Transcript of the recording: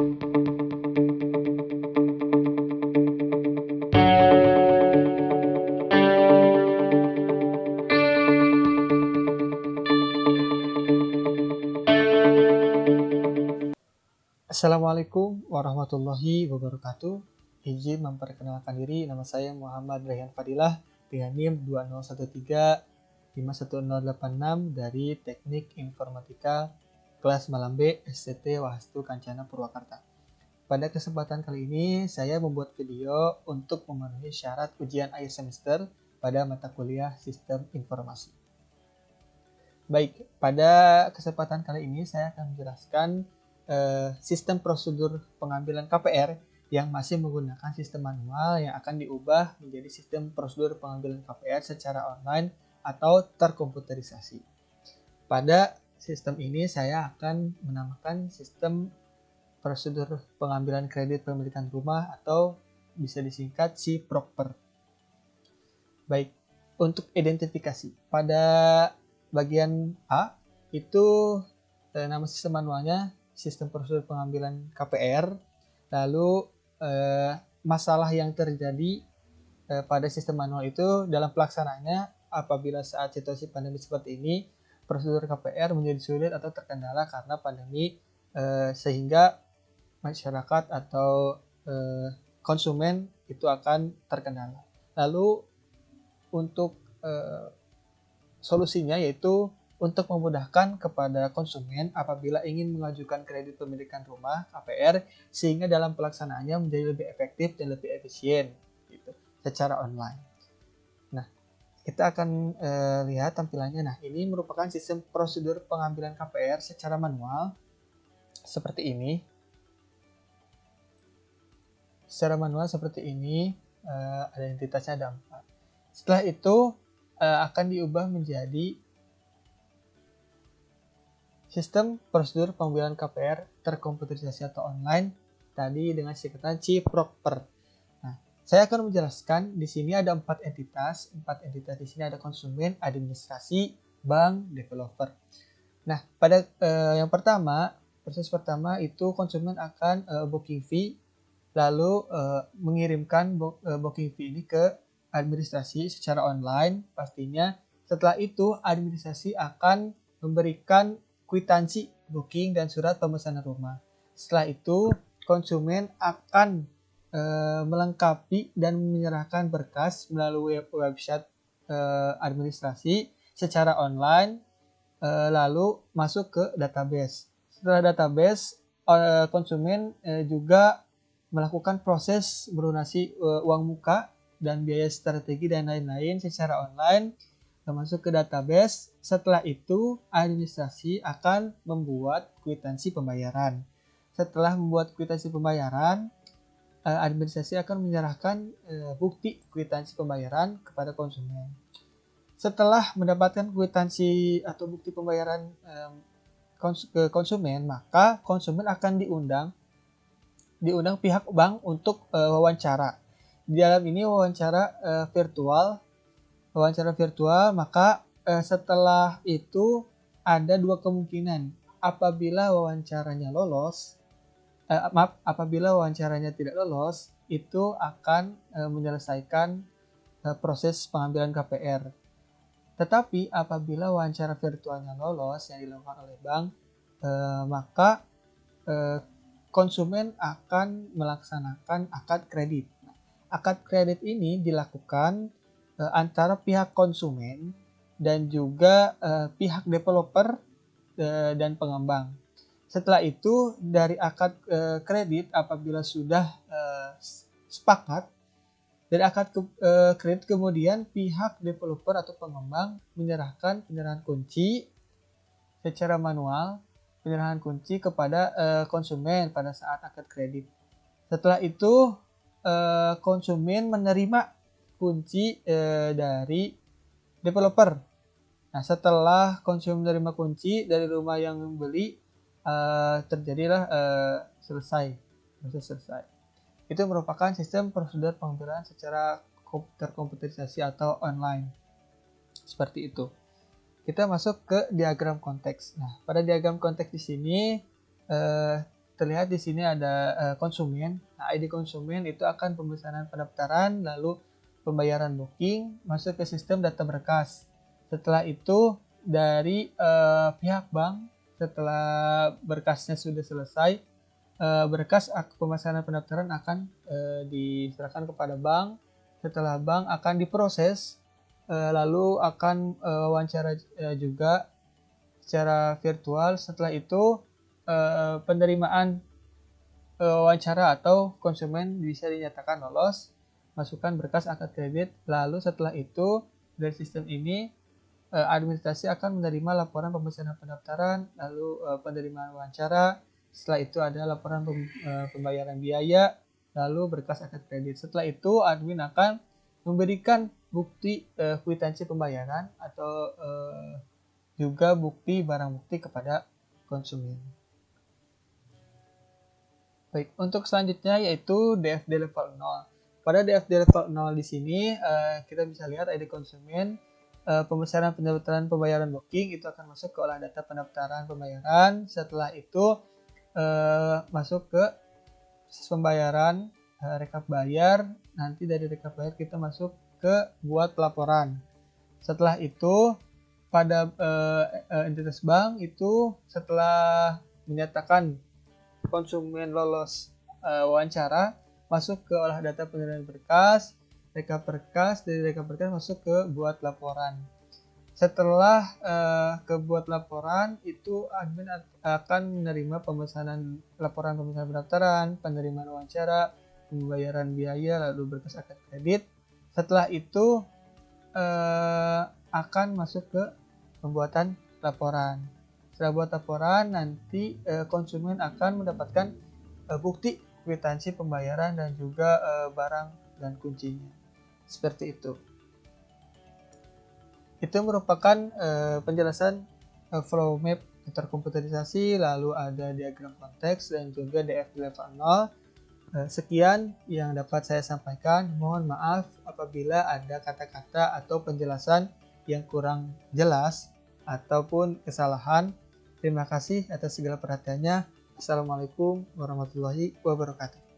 Assalamualaikum warahmatullahi wabarakatuh. Izin memperkenalkan diri, nama saya Muhammad Rayhan Fadilah dengan NIM 2013-51086 dari Teknik Informatika kelas Malam B STT Wahastu Kancana Purwakarta. Pada kesempatan kali ini, saya membuat video untuk memenuhi syarat ujian akhir semester pada mata kuliah Sistem Informasi. Baik, pada kesempatan kali ini saya akan menjelaskan sistem prosedur pengambilan KPR yang masih menggunakan sistem manual yang akan diubah menjadi sistem prosedur pengambilan KPR secara online atau terkomputerisasi. Pada sistem ini saya akan menamakan sistem prosedur pengambilan kredit pemilikan rumah atau bisa disingkat SIPROKPER. Baik, untuk identifikasi pada bagian A itu nama sistem manualnya sistem prosedur pengambilan KPR. Lalu masalah yang terjadi pada sistem manual itu dalam pelaksanaannya apabila saat situasi pandemi seperti ini prosedur KPR menjadi sulit atau terkendala karena pandemi sehingga masyarakat atau konsumen itu akan terkendala. Lalu untuk solusinya yaitu untuk memudahkan kepada konsumen apabila ingin mengajukan kredit pemilikan rumah KPR sehingga dalam pelaksanaannya menjadi lebih efektif dan lebih efisien gitu, secara online. Nah, kita akan lihat tampilannya. Nah, ini merupakan sistem prosedur pengambilan KPR secara manual seperti ini. Secara manual seperti ini, ada entitasnya ada 4. Setelah itu akan diubah menjadi sistem prosedur pengambilan KPR terkomputerisasi atau online tadi dengan singkatan SIPROKPER. Nah, saya akan menjelaskan di sini ada 4 entitas. 4 entitas di sini ada konsumen, administrasi, bank, developer. Nah, pada yang pertama, proses pertama itu konsumen akan booking fee lalu mengirimkan booking fee ini ke administrasi secara online pastinya. Setelah itu administrasi akan memberikan kwitansi booking dan surat pemesanan rumah. Setelah itu konsumen akan melengkapi dan menyerahkan berkas melalui website administrasi secara online, lalu masuk ke database. Setelah database, konsumen juga melakukan proses melunasi uang muka dan biaya strategi dan lain-lain secara online, masuk ke database. Setelah itu administrasi akan membuat kwitansi pembayaran. Setelah membuat kwitansi pembayaran, administrasi akan menyerahkan bukti kwitansi pembayaran kepada konsumen. Setelah mendapatkan kwitansi atau bukti pembayaran ke konsumen, maka konsumen akan diundang pihak bank untuk wawancara. Di dalam ini wawancara virtual, maka setelah itu ada 2 kemungkinan. Apabila wawancaranya tidak lolos, itu akan menyelesaikan proses pengambilan KPR. Tetapi apabila wawancara virtualnya lolos yang dilakukan oleh bank, maka konsumen akan melaksanakan akad kredit. Akad kredit ini dilakukan antara pihak konsumen dan juga pihak developer dan pengembang. Setelah itu dari akad kredit apabila sudah sepakat dari akad kredit, kemudian pihak developer atau pengembang menyerahkan penyerahan kunci secara manual, penyerahan kunci kepada konsumen pada saat akad kredit. Setelah itu konsumen menerima kunci dari developer. Nah, setelah konsumen menerima kunci dari rumah yang membeli, terjadilah selesai. Itu merupakan sistem prosedur pengambilan secara terkomputerisasi atau online. Seperti itu. Kita masuk ke diagram konteks. Nah, pada diagram konteks di sini terlihat di sini ada konsumen. Nah, ID konsumen itu akan pemesanan pendaftaran, lalu pembayaran booking, masuk ke sistem data berkas. Setelah itu dari pihak bank, setelah berkasnya sudah selesai, berkas pemesanan pendaftaran akan diserahkan kepada bank. Setelah bank akan diproses, lalu akan wawancara juga secara virtual. Setelah itu penerimaan wawancara atau konsumen bisa dinyatakan lolos, masukkan berkas akad kredit. Lalu setelah itu dari sistem ini administrasi akan menerima laporan pemesanan pendaftaran, lalu penerimaan wawancara. Setelah itu ada laporan pembayaran biaya, lalu berkas akad kredit. Setelah itu admin akan memberikan bukti kwitansi pembayaran atau juga bukti barang bukti kepada konsumen. Baik, untuk selanjutnya yaitu DFD level 0. Pada DFD level 0 di sini kita bisa lihat ID konsumen, pemesanan pendaftaran pembayaran booking itu akan masuk ke olah data pendaftaran pembayaran. Setelah itu masuk ke proses pembayaran, rekap bayar. Nanti dari rekap bayar kita masuk ke buat laporan. Setelah itu pada entitas bank itu setelah menyatakan konsumen lolos wawancara, masuk ke olah data penerimaan berkas, rekap berkas, dari rekap berkas masuk ke buat laporan. Setelah ke buat laporan itu admin akan menerima laporan pemesanan pendaftaran, penerimaan wawancara, pembayaran biaya, lalu berkas akad kredit. Setelah itu akan masuk ke pembuatan laporan. Setelah buat laporan, nanti konsumen akan mendapatkan bukti kwitansi pembayaran dan juga barang dan kuncinya. Seperti itu. Itu merupakan penjelasan flow map terkomputerisasi, lalu ada diagram konteks dan juga DFD level 0. Sekian yang dapat saya sampaikan. Mohon maaf apabila ada kata-kata atau penjelasan yang kurang jelas ataupun kesalahan. Terima kasih atas segala perhatiannya. Assalamualaikum warahmatullahi wabarakatuh.